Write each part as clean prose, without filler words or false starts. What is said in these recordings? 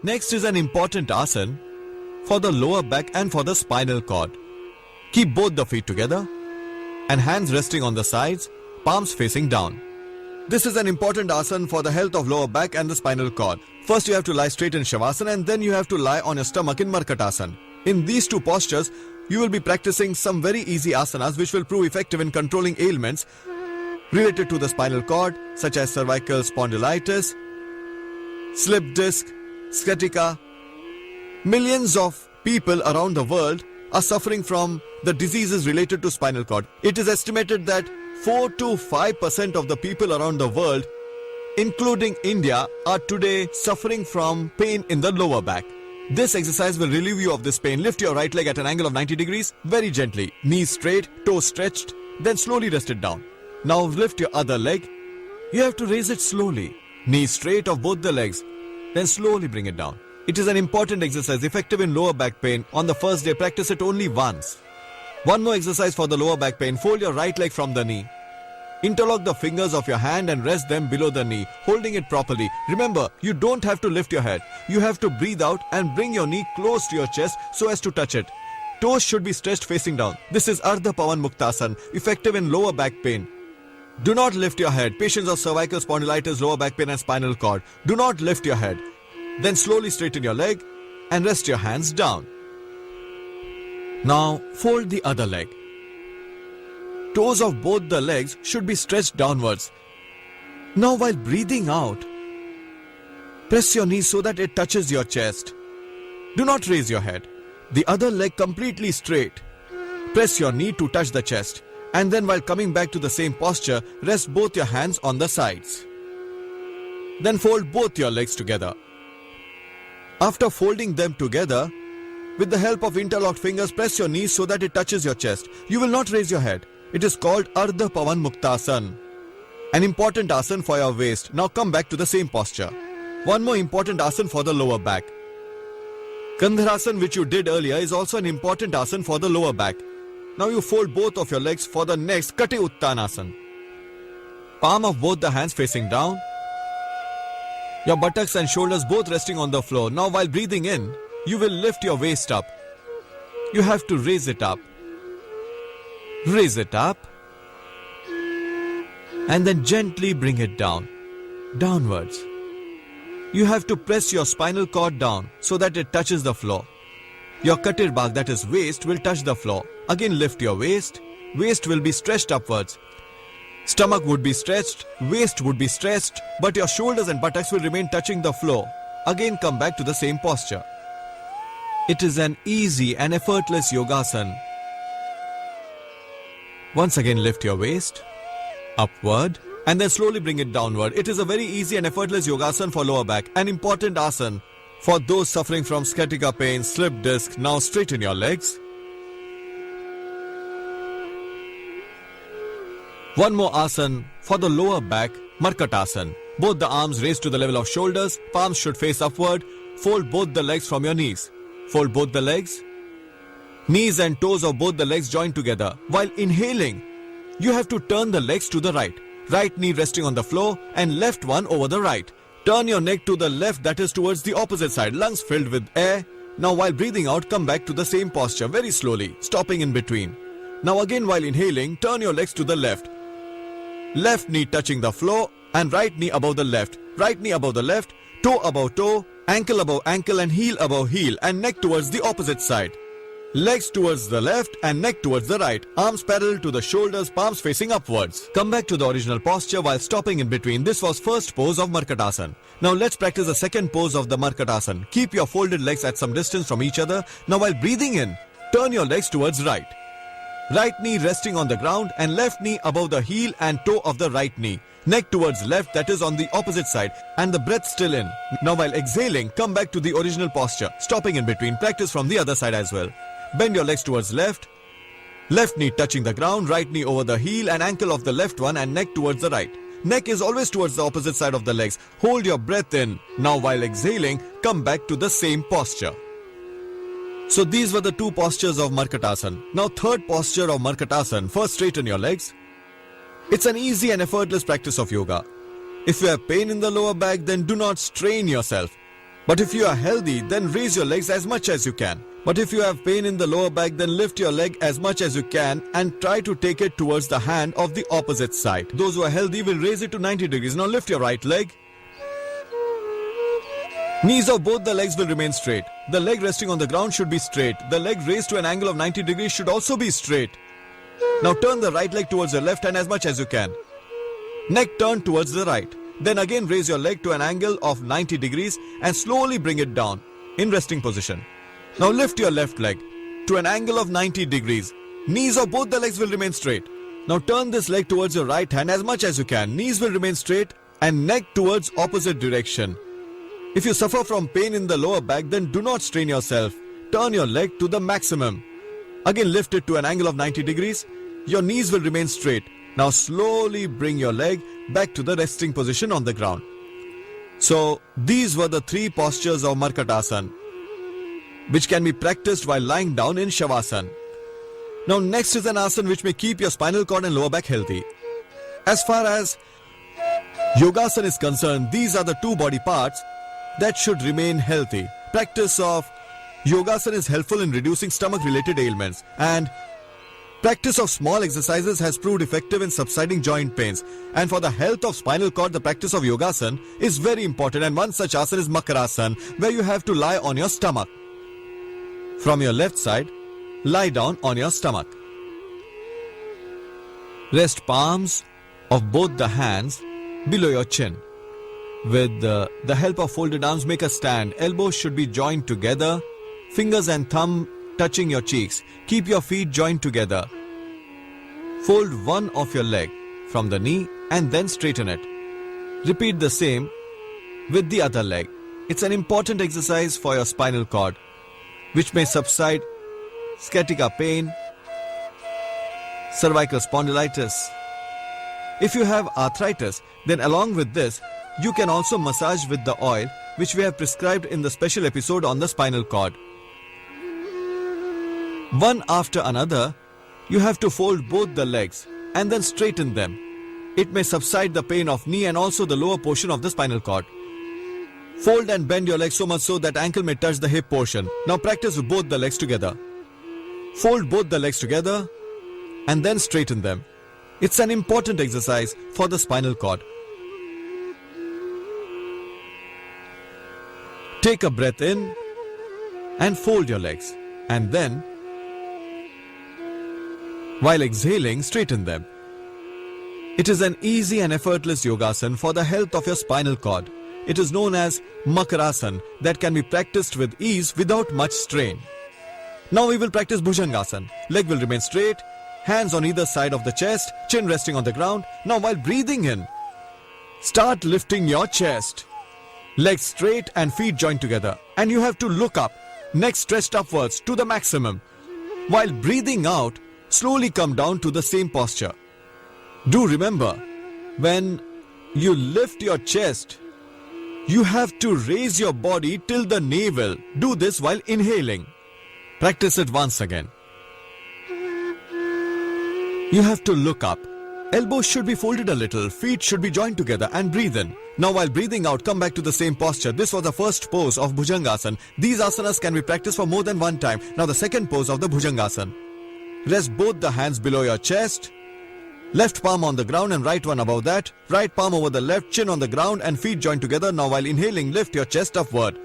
Next is an important asana for the lower back and for the spinal cord. Keep both the feet together and hands resting on the sides, palms facing down. This is an important asana for the health of lower back and the spinal cord. First you have to lie straight in Shavasana and then you have to lie on your stomach in Markatasana. In these two postures, you will be practicing some very easy asanas which will prove effective in controlling ailments related to the spinal cord such as cervical spondylitis, slip disc, sciatica. Millions of people around the world are suffering from the diseases related to spinal cord. It is estimated that 4 to 5% of the people around the world, including India, are today suffering from pain in the lower back. This exercise will relieve you of this pain. Lift your right leg at an angle of 90 degrees, very gently. Knees straight, toes stretched, then slowly rest it down. Now lift your other leg. You have to raise it slowly. Knees straight of both the legs, then slowly bring it down. It is an important exercise, effective in lower back pain. On the first day, practice it only once. One more exercise for the lower back pain. Fold your right leg from the knee. Interlock the fingers of your hand and rest them below the knee, holding it properly. Remember, you don't have to lift your head. You have to breathe out and bring your knee close to your chest so as to touch it. Toes should be stretched facing down. This is Ardha Pawan Muktasana, effective in lower back pain. Do not lift your head. Patients of cervical spondylitis, lower back pain and spinal cord. Do not lift your head. Then slowly straighten your leg and rest your hands down. Now fold the other leg. Toes of both the legs should be stretched downwards. Now while breathing out, press your knee so that it touches your chest. Do not raise your head. The other leg completely straight. Press your knee to touch the chest. And then while coming back to the same posture, rest both your hands on the sides. Then fold both your legs together. After folding them together, with the help of interlocked fingers, press your knees so that it touches your chest. You will not raise your head. It is called Ardha Pawan Muktasana, an important asana for your waist. Now come back to the same posture. One more important asana for the lower back. Kandharasana, which you did earlier, is also an important asana for the lower back. Now you fold both of your legs for the next Kati Uttanasana. Palm of both the hands facing down. Your buttocks and shoulders both resting on the floor. Now while breathing in, you will lift your waist up. You have to raise it up. Raise it up. And then gently bring it down. Downwards. You have to press your spinal cord down so that it touches the floor. Your katir bag, that is waist, will touch the floor. Again lift your waist. Waist will be stretched upwards. Stomach would be stretched, waist would be stretched, but your shoulders and buttocks will remain touching the floor. Again come back to the same posture. It is an easy and effortless yogasana. Once again lift your waist, upward, and then slowly bring it downward. It is a very easy and effortless yogasana for lower back, an important asana for those suffering from sciatica pain, slip disc. Now straighten your legs. One more asana for the lower back, Markatasana. Both the arms raised to the level of shoulders, palms should face upward. Fold both the legs from your knees. Fold both the legs. Knees and toes of both the legs joined together. While inhaling, you have to turn the legs to the right. Right knee resting on the floor and left one over the right. Turn your neck to the left, that is towards the opposite side. Lungs filled with air. Now while breathing out, come back to the same posture very slowly, stopping in between. Now again while inhaling, turn your legs to the left. Left knee touching the floor and right knee above the left. Right knee above the left, toe above toe, ankle above ankle and heel above heel and neck towards the opposite side. Legs towards the left and neck towards the right. Arms parallel to the shoulders, palms facing upwards. Come back to the original posture while stopping in between. This was first pose of Markatasana. Now let's practice the second pose of the Markatasana. Keep your folded legs at some distance from each other. Now while breathing in, turn your legs towards right. Right knee resting on the ground and left knee above the heel and toe of the right knee. Neck towards left, that is on the opposite side, and the breath still in. Now while exhaling, come back to the original posture, stopping in between. Practice from the other side as well. Bend your legs towards left. Left knee touching the ground, right knee over the heel and ankle of the left one and neck towards the right. Neck is always towards the opposite side of the legs. Hold your breath in. Now while exhaling, come back to the same posture. So these were the two postures of Markatasana. Now third posture of Markatasana. First straighten your legs. It's an easy and effortless practice of yoga. If you have pain in the lower back, then do not strain yourself. But if you are healthy, then raise your legs as much as you can. But if you have pain in the lower back, then lift your leg as much as you can and try to take it towards the hand of the opposite side. Those who are healthy will raise it to 90 degrees. Now lift your right leg. Knees of both the legs will remain straight. The leg resting on the ground should be straight. The leg raised to an angle of 90 degrees should also be straight. Now turn the right leg towards the left hand as much as you can. Neck turned towards the right. Then again raise your leg to an angle of 90 degrees and slowly bring it down in resting position. Now lift your left leg to an angle of 90 degrees. Knees of both the legs will remain straight. Now turn this leg towards your right hand as much as you can. Knees will remain straight and neck towards opposite direction. If you suffer from pain in the lower back, then do not strain yourself. Turn your leg to the maximum. Again lift it to an angle of 90 degrees. Your knees will remain straight. Now slowly bring your leg back to the resting position on the ground. So these were the 3 postures of Markatasana, which can be practiced while lying down in Shavasana. Now next is an asana which may keep your spinal cord and lower back healthy. As far as Yogasana is concerned, these are the 2 body parts that should remain healthy. Practice of Yogasana is helpful in reducing stomach related ailments, and practice of small exercises has proved effective in subsiding joint pains. And for the health of spinal cord, the practice of Yogasana is very important, and one such asana is Makarasana, where you have to lie on your stomach. From your left side, lie down on your stomach. Rest palms of both the hands below your chin. With the help of folded arms, make a stand. Elbows should be joined together. Fingers and thumb touching your cheeks. Keep your feet joined together. Fold one of your leg from the knee and then straighten it. Repeat the same with the other leg. It's an important exercise for your spinal cord, which may subside sciatica pain, cervical spondylitis. If you have arthritis, then along with this, you can also massage with the oil which we have prescribed in the special episode on the spinal cord. One after another, you have to fold both the legs and then straighten them. It may subside the pain of knee and also the lower portion of the spinal cord. Fold and bend your legs so much so that ankle may touch the hip portion. Now practice with both the legs together. Fold both the legs together and then straighten them. It's an important exercise for the spinal cord. Take a breath in and fold your legs, and then while exhaling, straighten them. It is an easy and effortless yogasana for the health of your spinal cord. It is known as Makarasana that can be practiced with ease without much strain. Now we will practice Bhujangasana. Leg will remain straight, hands on either side of the chest, chin resting on the ground. Now while breathing in, start lifting your chest. Legs straight and feet joined together. And you have to look up, neck stretched upwards to the maximum. While breathing out, slowly come down to the same posture. Do remember, when you lift your chest, you have to raise your body till the navel. Do this while inhaling. Practice it once again. You have to look up. Elbows should be folded a little, feet should be joined together, and breathe in. Now while breathing out, come back to the same posture. This was the first pose of Bhujangasana. These asanas can be practiced for more than one time. Now the second pose of the Bhujangasana. Rest both the hands below your chest. Left palm on the ground and right one above that. Right palm over the left, chin on the ground and feet joined together. Now while inhaling, lift your chest upward.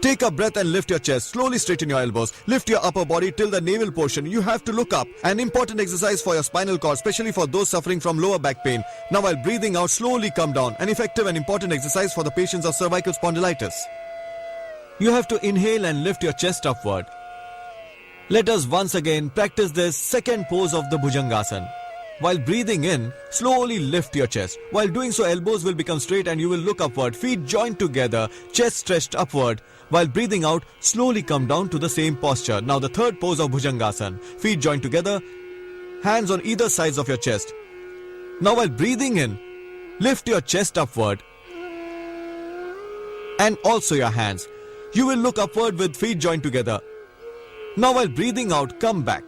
Take a breath and lift your chest. Slowly straighten your elbows. Lift your upper body till the navel portion. You have to look up. An important exercise for your spinal cord, especially for those suffering from lower back pain. Now while breathing out, slowly come down. An effective and important exercise for the patients of cervical spondylitis. You have to inhale and lift your chest upward. Let us once again practice this second pose of the Bhujangasana. While breathing in, slowly lift your chest. While doing so, elbows will become straight and you will look upward. Feet joined together, chest stretched upward. While breathing out, slowly come down to the same posture. Now the third pose of Bhujangasana. Feet joined together, hands on either sides of your chest. Now while breathing in, lift your chest upward and also your hands. You will look upward with feet joined together. Now while breathing out, come back.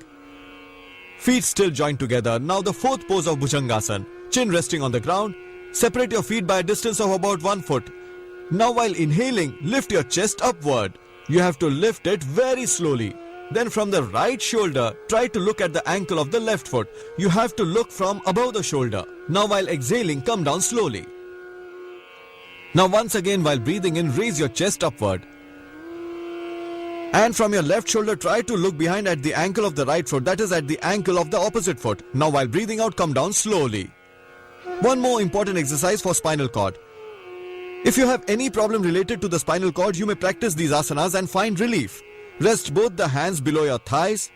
Feet still joined together. Now the fourth pose of Bhujangasana. Chin resting on the ground. Separate your feet by a distance of about 1 foot. Now while inhaling, lift your chest upward. You have to lift it very slowly. Then from the right shoulder, try to look at the ankle of the left foot. You have to look from above the shoulder. Now while exhaling, come down slowly. Now once again while breathing in, raise your chest upward. And from your left shoulder, try to look behind at the ankle of the right foot, that is at the ankle of the opposite foot. Now while breathing out, come down slowly. One more important exercise for spinal cord. If you have any problem related to the spinal cord, you may practice these asanas and find relief. Rest both the hands below your thighs.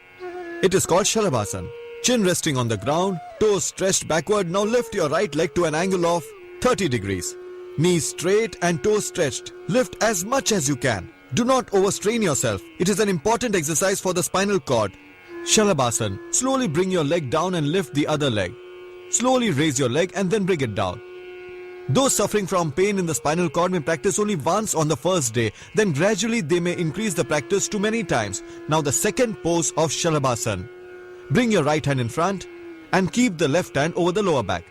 It is called Shalabhasana. Chin resting on the ground, toes stretched backward. Now lift your right leg to an angle of 30 degrees. Knees straight and toes stretched. Lift as much as you can. Do not overstrain yourself. It is an important exercise for the spinal cord. Shalabhasana. Slowly bring your leg down and lift the other leg. Slowly raise your leg and then bring it down. Those suffering from pain in the spinal cord may practice only once on the first day. Then gradually they may increase the practice to many times. Now the second pose of Shalabhasana. Bring your right hand in front and keep the left hand over the lower back.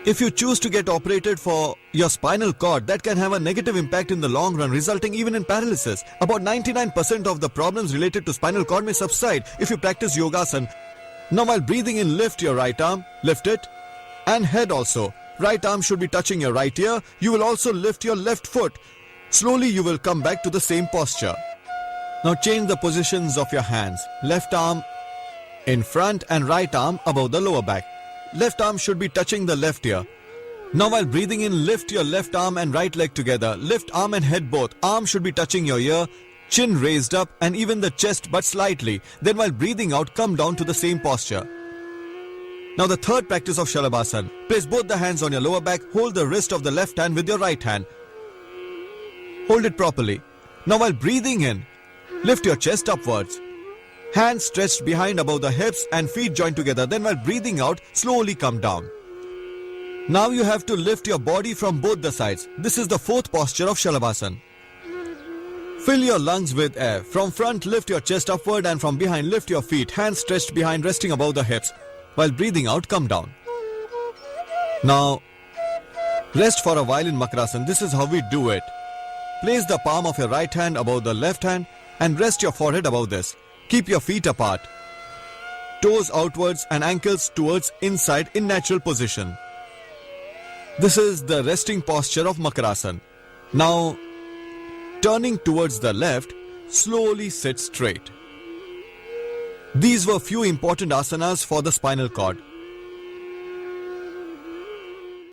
If you choose to get operated for your spinal cord, that can have a negative impact in the long run, resulting even in paralysis. About 99% of the problems related to spinal cord may subside if you practice Yogasana. Now while breathing in, lift your right arm, lift it, and head also. Right arm should be touching your right ear. You will also lift your left foot. Slowly you will come back to the same posture. Now change the positions of your hands. Left arm in front and right arm above the lower back. Left arm should be touching the left ear. Now while breathing in, lift your left arm and right leg together. Lift arm and head both. Arm should be touching your ear. Chin raised up and even the chest but slightly. Then while breathing out, come down to the same posture. Now the third practice of Shalabhasana. Place both the hands on your lower back. Hold the wrist of the left hand with your right hand. Hold it properly. Now while breathing in, lift your chest upwards. Hands stretched behind above the hips and feet joined together. Then while breathing out, slowly come down. Now you have to lift your body from both the sides. This is the fourth posture of Shalabhasana. Fill your lungs with air. From front, lift your chest upward and from behind, lift your feet. Hands stretched behind, resting above the hips. While breathing out, come down. Now, rest for a while in Makarasana. This is how we do it. Place the palm of your right hand above the left hand and rest your forehead above this. Keep your feet apart. Toes outwards and ankles towards inside in natural position. This is the resting posture of Makarasana. Now, turning towards the left, slowly sit straight. These were few important asanas for the spinal cord.